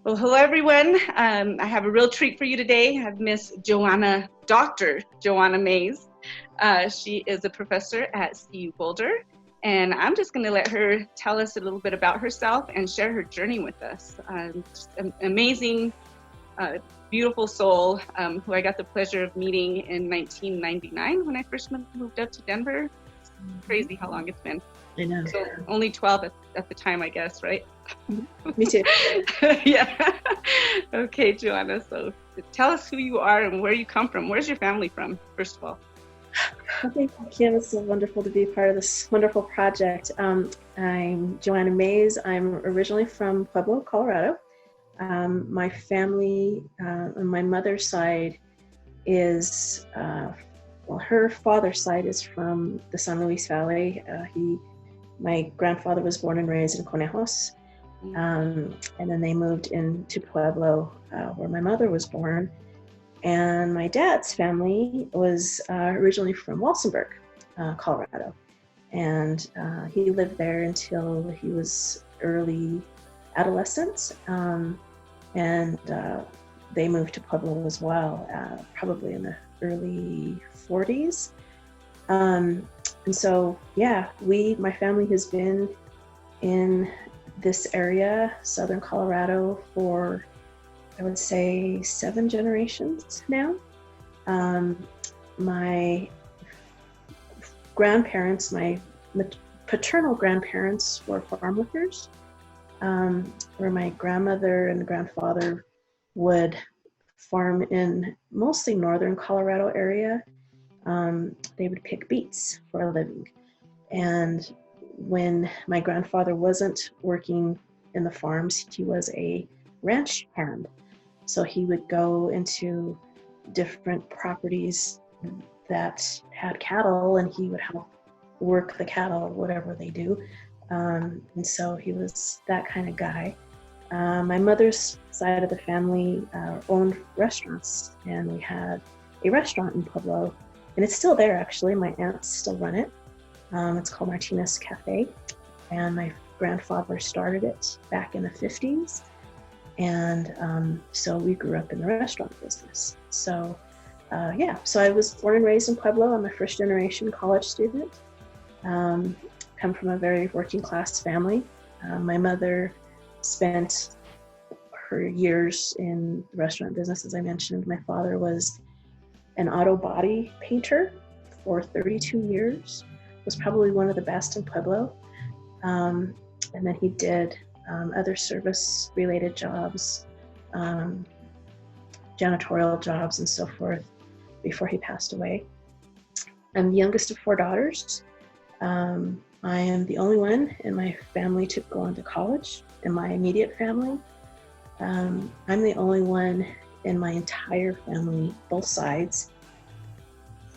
Well, hello everyone. I have a real treat for you today. I have Miss Johanna, Dr. Johanna Mays. She is a professor at CU Boulder, and I'm just going to let her tell us a little bit about herself and share her journey with us. Just an amazing, beautiful soul who I got the pleasure of meeting in 1999 when I first moved up to Denver. It's crazy how long it's been. I know. So only 12 at the time, I guess, right? Me too. Yeah. Okay, Johanna. So tell us who you are and where you come from. Where's your family from, first of all? Okay, Kim, it's so wonderful to be part of this wonderful project. I'm Johanna Mays. I'm originally from Pueblo, Colorado. My family on my mother's side is, her father's side is from the San Luis Valley. My grandfather was born and raised in Conejos. And then they moved into Pueblo, where my mother was born. And my dad's family was originally from Walsenburg, Colorado. And he lived there until he was early adolescence. And they moved to Pueblo as well, probably in the early 40s. And so, yeah, my family has been in this area, Southern Colorado, for, I would say, 7 generations now. My grandparents, my paternal grandparents were farm workers, where my grandmother and grandfather would farm in mostly northern Colorado area. They would pick beets for a living. And when my grandfather wasn't working in the farms, he was a ranch hand. So he would go into different properties that had cattle, and he would help work the cattle, whatever they do. And so he was that kind of guy. My mother's side of the family owned restaurants, and we had a restaurant in Pueblo, and it's still there actually. My aunts still run it. It's called Martinez Cafe, and my grandfather started it back in the 50s. And so we grew up in the restaurant business. So so I was born and raised in Pueblo. I'm a first generation college student. Come from a very working class family. My mother spent her years in the restaurant business, as I mentioned. My father was an auto body painter for 32 years. Was probably one of the best in Pueblo. And then he did other service related jobs, janitorial jobs and so forth before he passed away. I'm the youngest of 4 daughters. I am the only one in my family to go on to college, in my immediate family. I'm the only one in my entire family, both sides,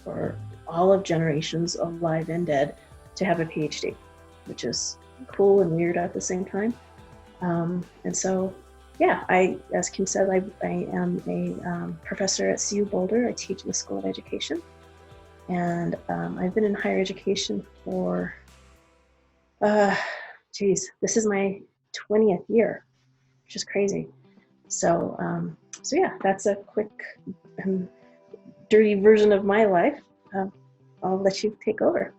for all of generations, alive and dead, to have a PhD, which is cool and weird at the same time. And so, yeah, as Kim said, I am a professor at CU Boulder. I teach in the School of Education. And I've been in higher education for, this is my 20th year, which is crazy. So yeah, that's a quick, dirty version of my life. I'll let you take over.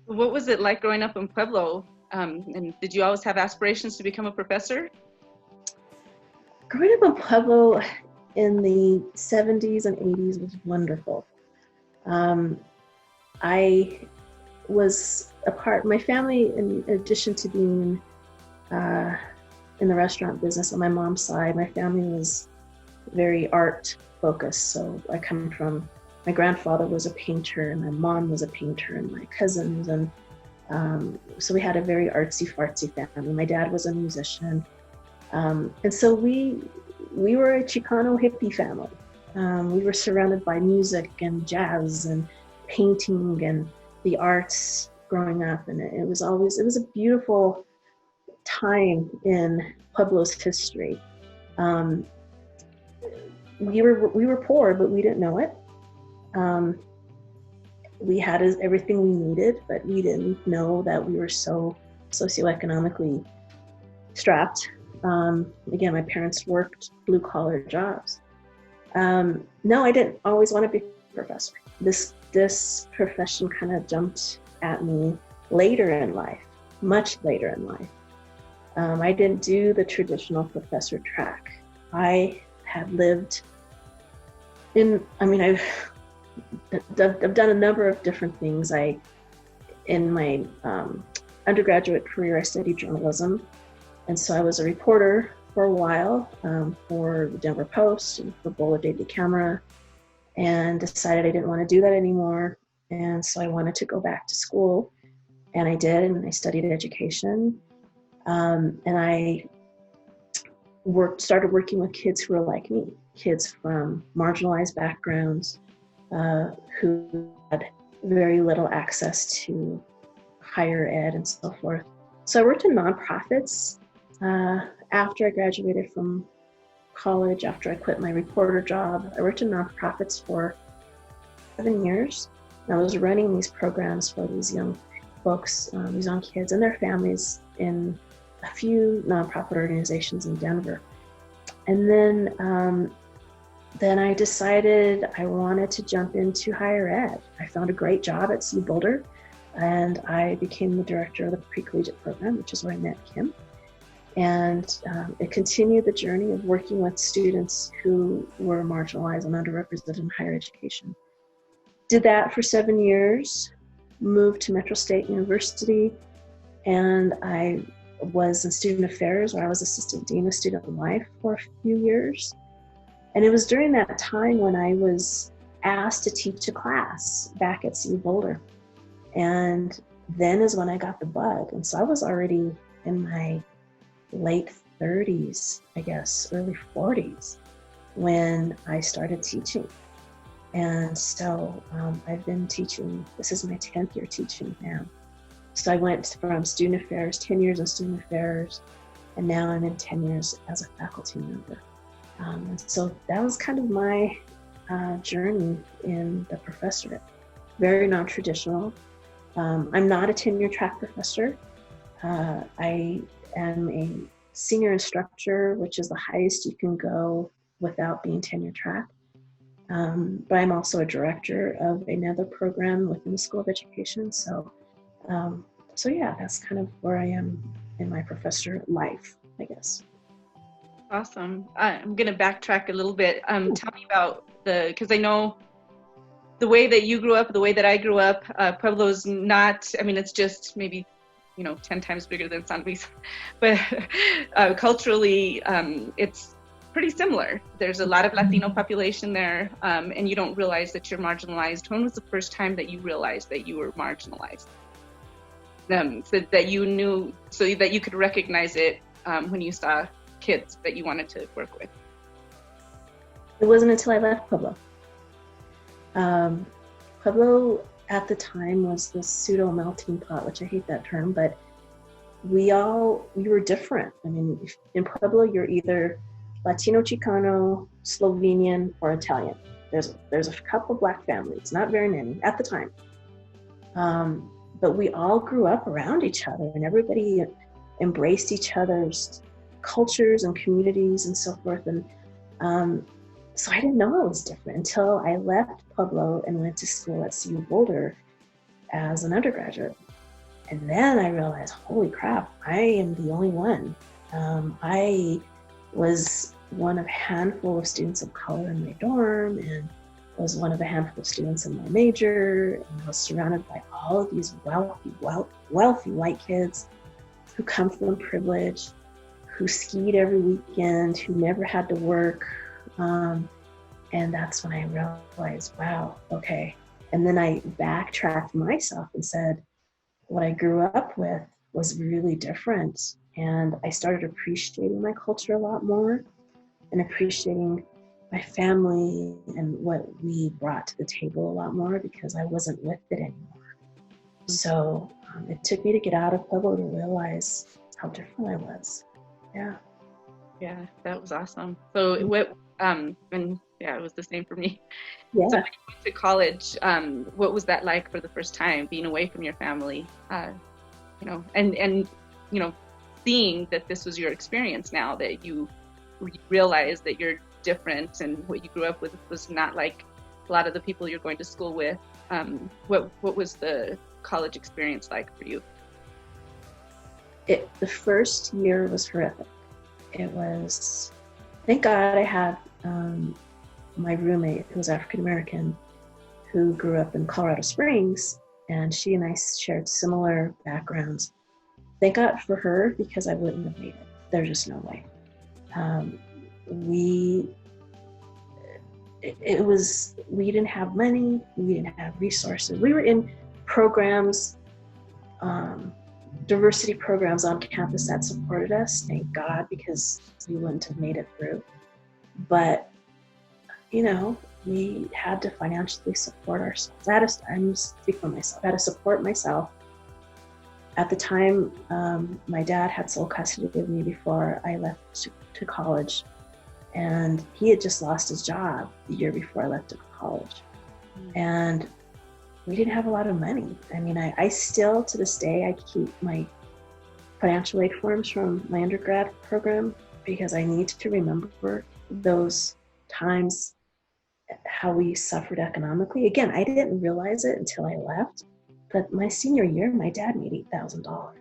What was it like growing up in Pueblo? And did you always have aspirations to become a professor? Growing up in Pueblo in the 70s and 80s was wonderful. I was my family, in addition to being in the restaurant business on my mom's side, my family was very art focused. So I come from, my grandfather was a painter, and my mom was a painter, and my cousins, and so we had a very artsy-fartsy family. My dad was a musician, and so we were a Chicano hippie family. We were surrounded by music and jazz and painting and the arts growing up, and it was a beautiful time in Pueblo's history. We were poor, but we didn't know it. We had everything we needed, but we didn't know that we were so socioeconomically strapped. Again, my parents worked blue collar jobs. No, I didn't always want to be a professor. This profession kind of jumped at me later in life, much later in life. I didn't do the traditional professor track. I had lived I've done a number of different things. In my undergraduate career, I studied journalism. And so I was a reporter for a while for the Denver Post and for Pueblo Daily Camera, and decided I didn't want to do that anymore. And so I wanted to go back to school, and I did, and I studied education. And I started working with kids who were like me, kids from marginalized backgrounds who had very little access to higher ed and so forth. So I worked in nonprofits after I graduated from college, after I quit my reporter job. I worked in nonprofits for 7 years. I was running these programs for these young folks, these young kids and their families in a few nonprofit organizations in Denver. And then I decided I wanted to jump into higher ed. I found a great job at CU Boulder, and I became the director of the pre-collegiate program, which is where I met Kim. And it continued the journey of working with students who were marginalized and underrepresented in higher education. Did that for 7 years, moved to Metro State University, and I was in student affairs, where I was assistant dean of student life for a few years. And it was during that time when I was asked to teach a class back at CU Boulder. And then is when I got the bug. And so I was already in my late 30s, I guess, early 40s, when I started teaching. And so I've been teaching, this is my 10th year teaching now. So I went from student affairs, 10 years in student affairs, and now I'm in 10 years as a faculty member. And so that was kind of my journey in the professorate. Very non-traditional. I'm not a tenure track professor. I am a senior instructor, which is the highest you can go without being tenure track. But I'm also a director of another program within the School of Education. So yeah, that's kind of where I am in my professor life, I guess. Awesome. I'm going to backtrack a little bit. Tell me about because I know the way that you grew up, the way that I grew up, Pueblo is not, I mean, it's just maybe, 10 times bigger than San Luis, but culturally, it's pretty similar. There's a lot of Latino population there, and you don't realize that you're marginalized. When was the first time that you realized that you were marginalized? So that you knew, so that you could recognize it when you saw kids that you wanted to work with? It wasn't until I left Pueblo. Pueblo at the time was this pseudo melting pot, which I hate that term, but we were different. I mean, in Pueblo, you're either Latino, Chicano, Slovenian, or Italian. There's a couple Black families, not very many at the time. But we all grew up around each other, and everybody embraced each other's cultures and communities and so forth. And so I didn't know I was different until I left Pueblo and went to school at CU Boulder as an undergraduate. And then I realized, holy crap, I am the only one. I was one of a handful of students of color in my dorm, and was one of a handful of students in my major, and I was surrounded by all of these wealthy white kids who come from privilege, who skied every weekend, who never had to work. And that's when I realized, wow, okay. And then I backtracked myself and said, what I grew up with was really different. And I started appreciating my culture a lot more, and appreciating my family and what we brought to the table a lot more, because I wasn't with it anymore. So it took me to get out of Pueblo to realize how different I was. Yeah. Yeah, that was awesome. So what, and yeah, it was the same for me. Yeah. So when you went to college, what was that like for the first time, being away from your family? And seeing that this was your experience now, that you realize that you're different and what you grew up with was not like a lot of the people you're going to school with. What was the college experience like for you? The first year was horrific. It was, thank God I had my roommate who was African American, who grew up in Colorado Springs, and she and I shared similar backgrounds. Thank God for her, because I wouldn't have made it. There's just no way. We didn't have money, we didn't have resources. We were in programs, diversity programs on campus that supported us, thank God, because we wouldn't have made it through. But, we had to financially support ourselves. I'm speaking for myself. I had to support myself. At the time, my dad had sole custody of me before I left to college. And he had just lost his job the year before I left to college. And we didn't have a lot of money. I mean, I still, to this day, I keep my financial aid forms from my undergrad program, because I need to remember those times, how we suffered economically. Again, I didn't realize it until I left, but my senior year, my dad made $8,000,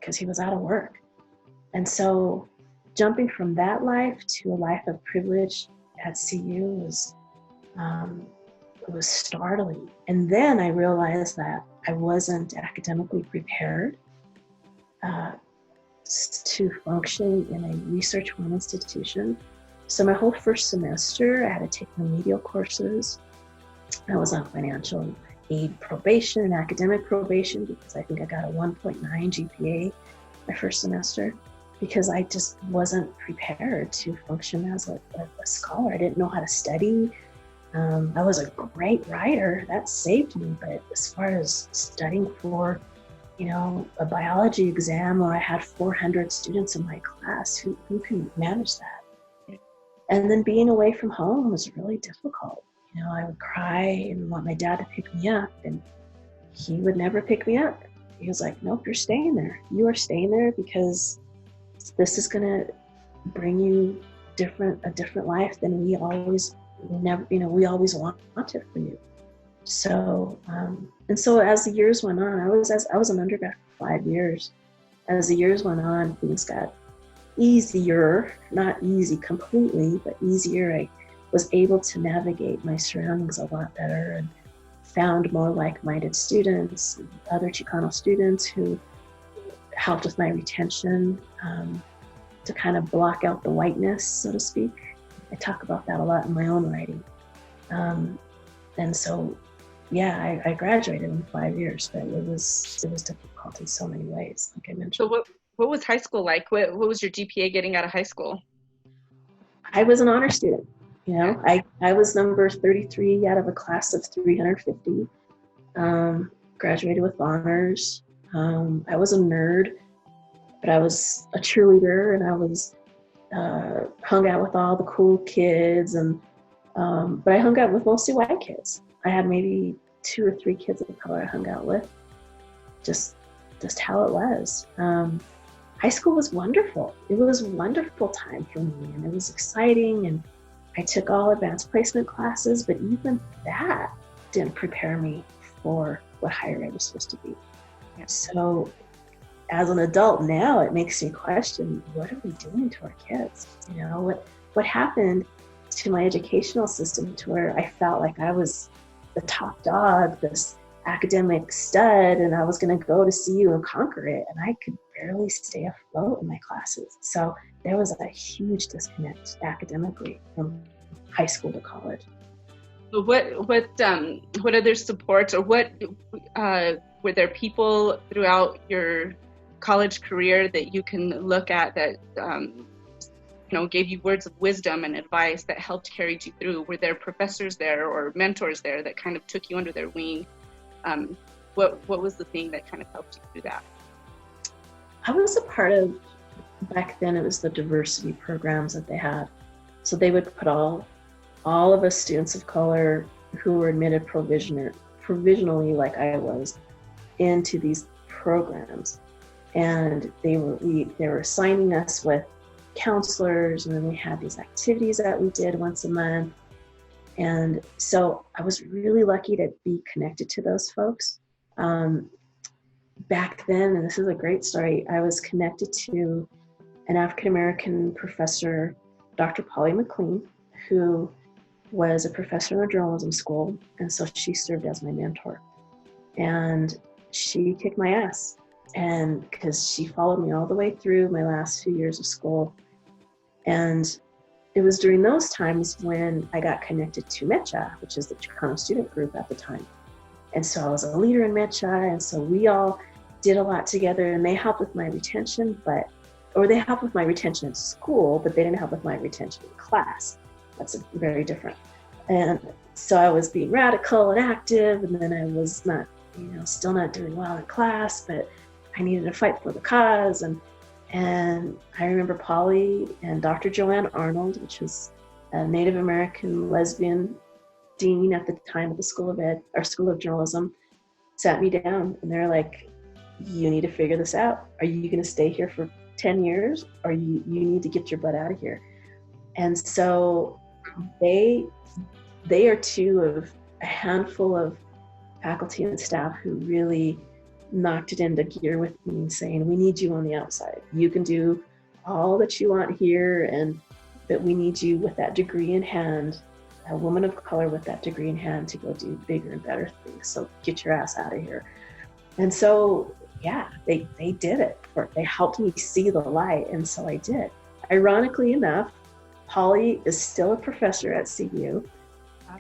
because he was out of work. And so jumping from that life to a life of privilege at CU was startling. And then I realized that I wasn't academically prepared to function in a research one institution. So my whole first semester, I had to take remedial courses. I was on financial aid probation and academic probation, because I think I got a 1.9 GPA my first semester, because I just wasn't prepared to function as a scholar. I didn't know how to study. I was a great writer, that saved me, but as far as studying for, a biology exam where I had 400 students in my class, who can manage that? And then being away from home was really difficult. I would cry and want my dad to pick me up, and he would never pick me up. He was like, nope, you're staying there. You are staying there, because this is going to bring you a different life than we always wanted for you. So, and so as the years went on, I was an undergrad for 5 years. As the years went on, things got easier, not easy completely, but easier. I was able to navigate my surroundings a lot better, and found more like-minded students, other Chicano students who helped with my retention, to kind of block out the whiteness, so to speak. I talk about that a lot in my own writing. And so, yeah, I graduated in 5 years, but it was difficult in so many ways, like I mentioned. So what was high school like? What was your GPA getting out of high school? I was an honor student. I was number 33 out of a class of 350. Graduated with honors. I was a nerd, but I was a cheerleader, and I was hung out with all the cool kids, and but I hung out with mostly white kids. I had maybe 2 or 3 kids of color I hung out with. Just how it was. High school was wonderful. It was a wonderful time for me, and it was exciting, and I took all advanced placement classes, but even that didn't prepare me for what higher ed was supposed to be. Yeah. So as an adult now, it makes me question, what are we doing to our kids? What happened to my educational system, to where I felt like I was the top dog, this academic stud, and I was going to go to CU and conquer it, and I could barely stay afloat in my classes. So there was a huge disconnect academically from high school to college. What other supports, or what were there people throughout your college career that you can look at that gave you words of wisdom and advice that helped carry you through? Were there professors there or mentors there that kind of took you under their wing? What was the thing that kind of helped you through that? I was a part of, back then it was the diversity programs that they had. So they would put all of us students of color who were admitted provisionally, like I was, into these programs. and they were assigning us with counselors, and then we had these activities that we did once a month. And so I was really lucky to be connected to those folks. Back then, and this is a great story, I was connected to an African-American professor, Dr. Polly McLean, who was a professor in a journalism school. And so she served as my mentor. And she kicked my ass. And because she followed me all the way through my last few years of school. And it was during those times when I got connected to MECHA, which is the Chicano student group at the time. And so I was a leader in MECHA. And so we all did a lot together, and they helped with my retention, they helped with my retention in school, but they didn't help with my retention in class. That's very different. And so I was being radical and active, and then I was not, still not doing well in class, but I needed to fight for the cause. And I remember Polly and Dr. Joanne Arnold, which was a Native American lesbian dean at the time of the School of Journalism, sat me down, and they're like, you need to figure this out. Are you going to stay here for 10 years, or you need to get your butt out of here? And so they are two of a handful of faculty and staff who really knocked it into gear with me, saying, we need you on the outside. You can do all that you want here, but we need you with that degree in hand, a woman of color with that degree in hand, to go do bigger and better things. So get your ass out of here. And so, yeah, they did it. They helped me see the light, and so I did. Ironically enough, Polly is still a professor at CU,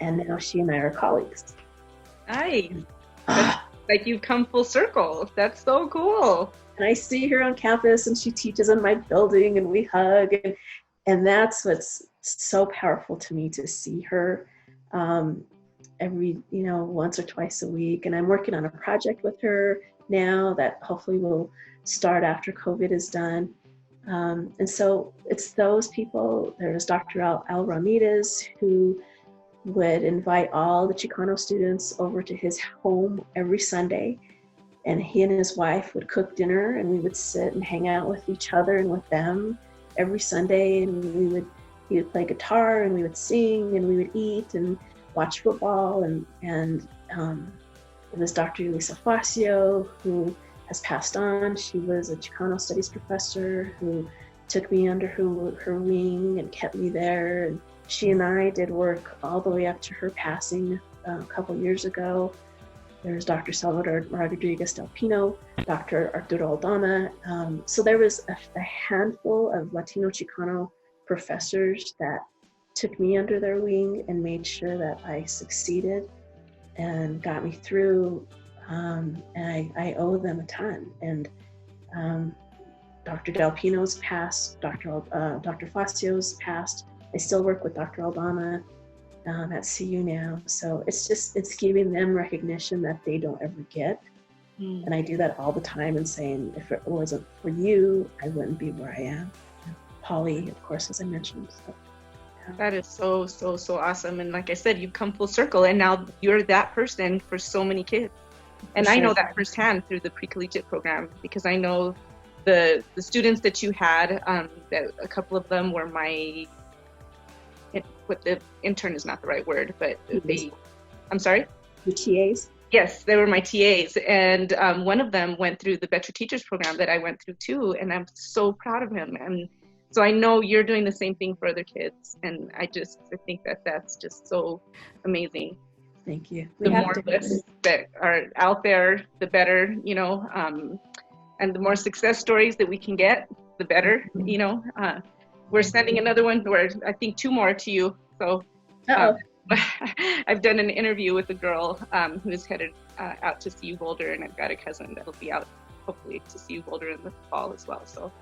and now she and I are colleagues. Nice. Like you've come full circle. That's so cool. And I see her on campus, and she teaches in my building, and we hug, and that's what's so powerful to me, to see her every, once or twice a week. And I'm working on a project with her now that hopefully will start after COVID is done. And so it's those people. There's Dr. Al Ramirez, who would invite all the Chicano students over to his home every Sunday. And he and his wife would cook dinner, and we would sit and hang out with each other and with them every Sunday. And he would play guitar, and we would sing, and we would eat and watch football. And it was Dr. Elisa Facio, who has passed on. She was a Chicano studies professor who took me under her wing and kept me there. And she and I did work all the way up to her passing a couple years ago. There's Dr. Salvador Rodriguez del Pino, Dr. Arturo Aldana. So there was a handful of Latino Chicano professors that took me under their wing and made sure that I succeeded and got me through. And I owe them a ton. And Dr. Del Pino's passed, Dr. Facio's passed. I still work with Dr. Aldana at CU now. So it's giving them recognition that they don't ever get. And I do that all the time, and saying, if it wasn't for you, I wouldn't be where I am. Polly, of course, as I mentioned. So, yeah. That is so awesome. And like I said, you've come full circle, and now you're that person for so many kids. And I know that firsthand through the pre-collegiate program, because I know the students that you had, that a couple of them were what the intern is not the right word, but I'm sorry? The TAs? Yes, they were my TAs. And one of them went through the Better Teachers program that I went through too. And I'm so proud of him. And so I know you're doing the same thing for other kids. And I think that's just so amazing. Thank you. The more of us that are out there, the better, and the more success stories that we can get, the better, We're sending another one, or I think 2 more to you. So I've done an interview with a girl who is headed out to CU Boulder, and I've got a cousin that'll be out hopefully to CU Boulder in the fall as well. So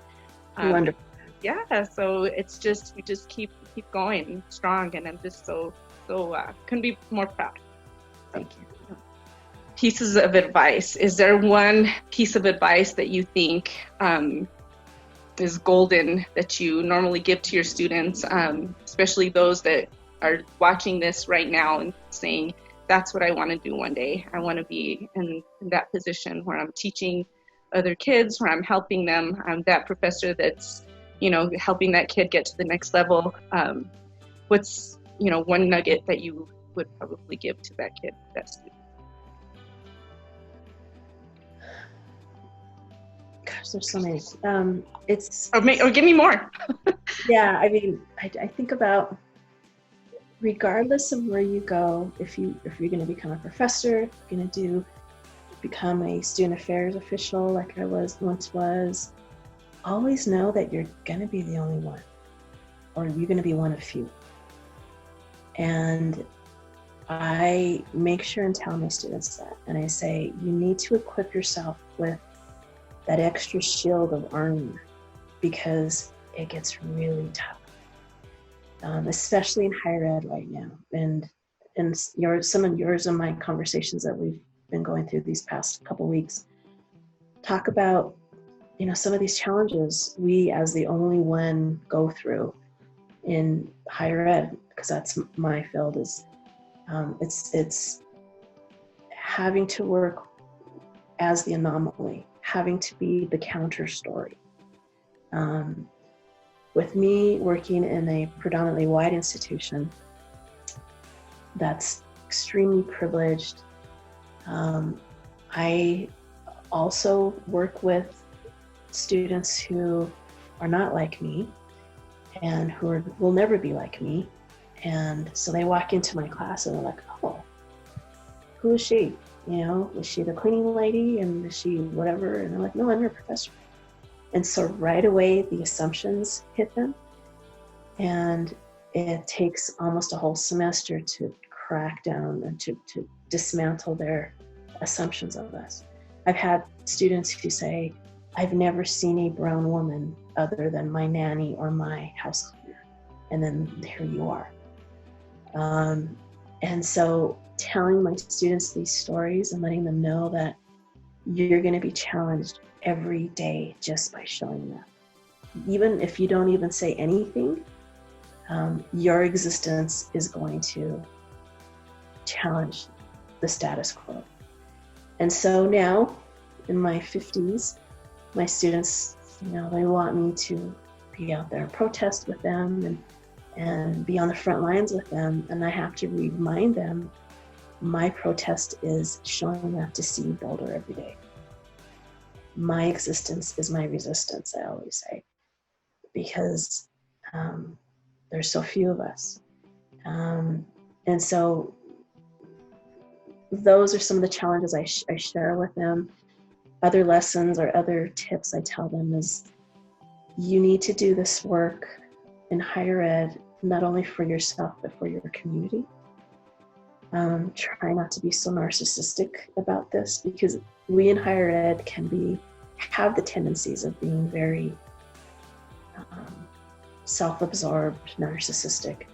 wonderful. Yeah, so we just keep going strong, and I'm just so couldn't be more proud. Thank you. Pieces of advice. Is there one piece of advice that you think is golden that you normally give to your students, especially those that are watching this right now and saying, that's what I want to do one day. I want to be in that position where I'm teaching other kids, where I'm helping them. I'm that professor that's, helping that kid get to the next level. What's, one nugget that you would probably give to that kid, that student? Gosh, there's so many. Or give me more. Yeah, I mean, I think about, regardless of where you go, if you're going to become a professor, you're going to become a student affairs official like I once was, always know that you're going to be the only one, or you're going to be one of few. And I make sure and tell my students that, and I say, you need to equip yourself with that extra shield of armor, because it gets really tough, especially in higher ed right now. And some of yours and my conversations that we've been going through these past couple weeks talk about, some of these challenges we as the only one go through in higher ed, because that's my field. Is it's having to work as the anomaly, having to be the counter story. With me working in a predominantly white institution that's extremely privileged, I also work with students who are not like me and who will never be like me. And so they walk into my class and they're like, oh, who is she? Is she the cleaning lady? And is she whatever? And I'm like, no, I'm your professor. And so right away, the assumptions hit them. And it takes almost a whole semester to crack down and to dismantle their assumptions of us. I've had students who say, I've never seen a brown woman other than my nanny or my house cleaner. And then here you are. And so telling my students these stories and letting them know that you're going to be challenged every day just by showing them. Even if you don't even say anything, your existence is going to challenge the status quo. And so now, in my 50s, my students, they want me to be out there and protest with them and be on the front lines with them. And I have to remind them, my protest is showing up to see Boulder every day. My existence is my resistance, I always say, because there's so few of us. And so those are some of the challenges I share with them. Other lessons or other tips I tell them is, you need to do this work in higher ed, not only for yourself, but for your community. Try not to be so narcissistic about this, because we in higher ed have the tendencies of being very self-absorbed, narcissistic.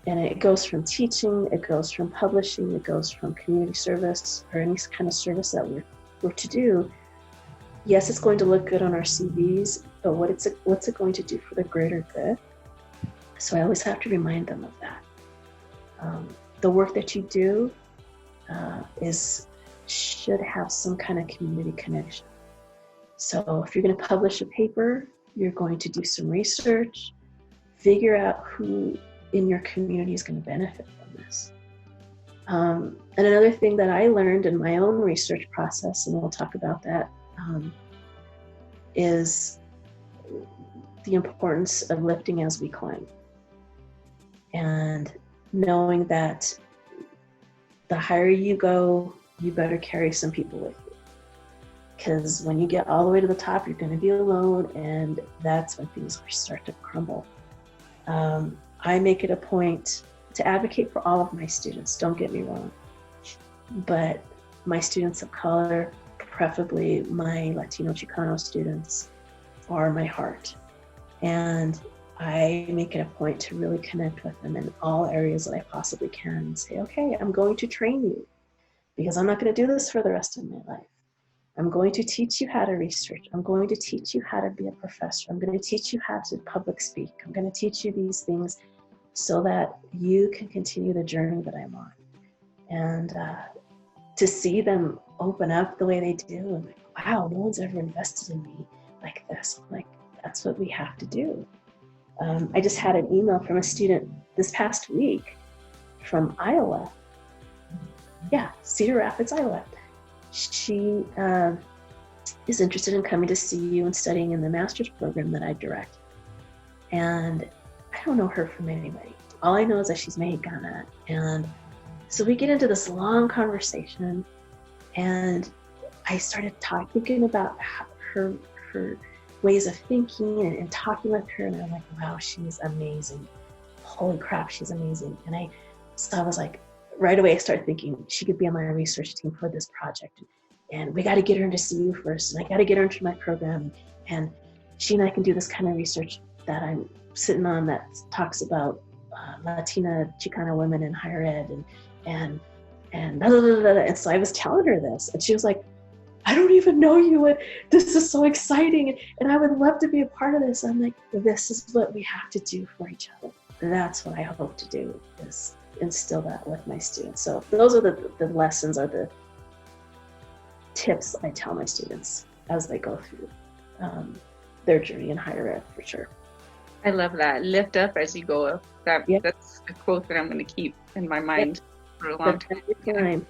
And it goes from teaching, it goes from publishing, it goes from community service, or any kind of service that we're to do. Yes, it's going to look good on our CVs, but what's it going to do for the greater good? So I always have to remind them of that. The work that you do should have some kind of community connection. So if you're going to publish a paper, you're going to do some research, figure out who in your community is going to benefit from this. And another thing that I learned in my own research process, and we'll talk about that, is the importance of lifting as we climb. And knowing that the higher you go, you better carry some people with you. Because when you get all the way to the top, you're going to be alone, and that's when things start to crumble. I make it a point to advocate for all of my students, don't get me wrong. But my students of color, preferably my Latino Chicano students, are my heart. And I make it a point to really connect with them in all areas that I possibly can and say, okay, I'm going to train you, because I'm not going to do this for the rest of my life. I'm going to teach you how to research. I'm going to teach you how to be a professor. I'm going to teach you how to public speak. I'm going to teach you these things so that you can continue the journey that I'm on. And to see them open up the way they do, I'm like, wow, no one's ever invested in me like this. I'm like, that's what we have to do. I just had an email from a student this past week from Iowa. Yeah, Cedar Rapids, Iowa. She is interested in coming to CU and studying in the master's program that I direct. And I don't know her from anybody. All I know is that she's Mexicana. And so we get into this long conversation, and I started thinking about her ways of thinking and talking with her, and I'm like, wow, she's amazing. Holy crap, she's amazing. And so I was like, right away I started thinking she could be on my research team for this project, and we got to get her into CU first, and I got to get her into my program, and she and I can do this kind of research that I'm sitting on that talks about Latina Chicana women in higher ed, and blah, blah, blah, blah. And so I was telling her this, and she was like, I don't even know you, and this is so exciting, and I would love to be a part of this. I'm like, this is what we have to do for each other. And that's what I hope to do, is instill that with my students. So those are the lessons, or the tips I tell my students as they go through their journey in higher ed, for sure. I love that. Lift up as you go up. That's a quote that I'm going to keep in my mind for a long time.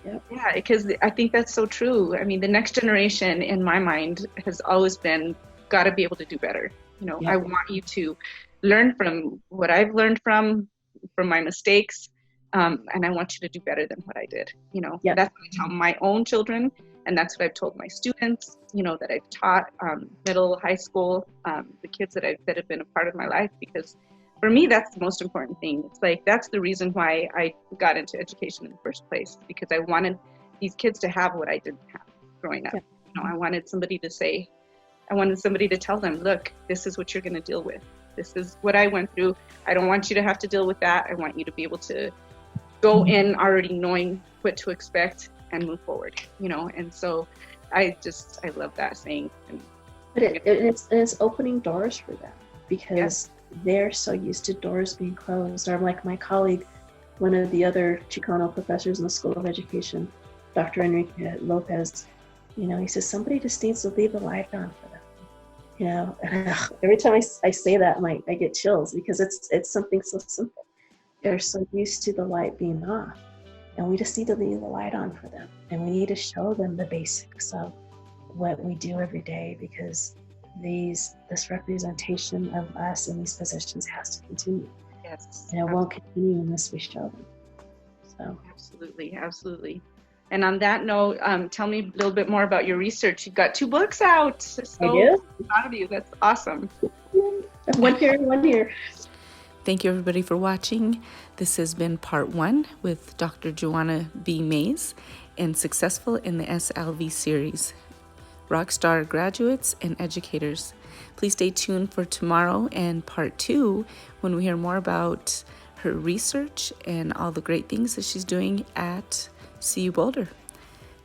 Yeah, because I think that's so true. I mean, the next generation, in my mind, has always been, got to be able to do better. I want you to learn from what I've learned from my mistakes, and I want you to do better than what I did. That's what I tell my own children, and that's what I've told my students, that I've taught middle, high school, the kids that have been a part of my life, because for me, that's the most important thing. It's like, that's the reason why I got into education in the first place, because I wanted these kids to have what I didn't have growing up. I wanted somebody to tell them, look, this is what you're going to deal with. This is what I went through. I don't want you to have to deal with that. I want you to be able to go in already knowing what to expect and move forward, and so I love that saying. But it's opening doors for them, because they're so used to doors being closed. Or like my colleague, one of the other Chicano professors in the School of Education, Dr. Enrique Lopez, he says, somebody just needs to leave the light on for them. And every time I say that, I get chills, because it's something so simple. They're so used to the light being off, and we just need to leave the light on for them. And we need to show them the basics of what we do every day, because this representation of us in these positions has to continue. Yes. And it won't continue unless we show them. So absolutely. And on that note, tell me a little bit more about your research. You've got 2 books out. So I do. Proud of you. That's awesome. One here. Thank you, everybody, for watching. This has been part 1 with Dr. Johanna B. Mays and Successful in the SLV series. Rockstar graduates and educators. Please stay tuned for tomorrow and part 2, when we hear more about her research and all the great things that she's doing at CU Boulder.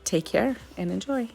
Take care and enjoy.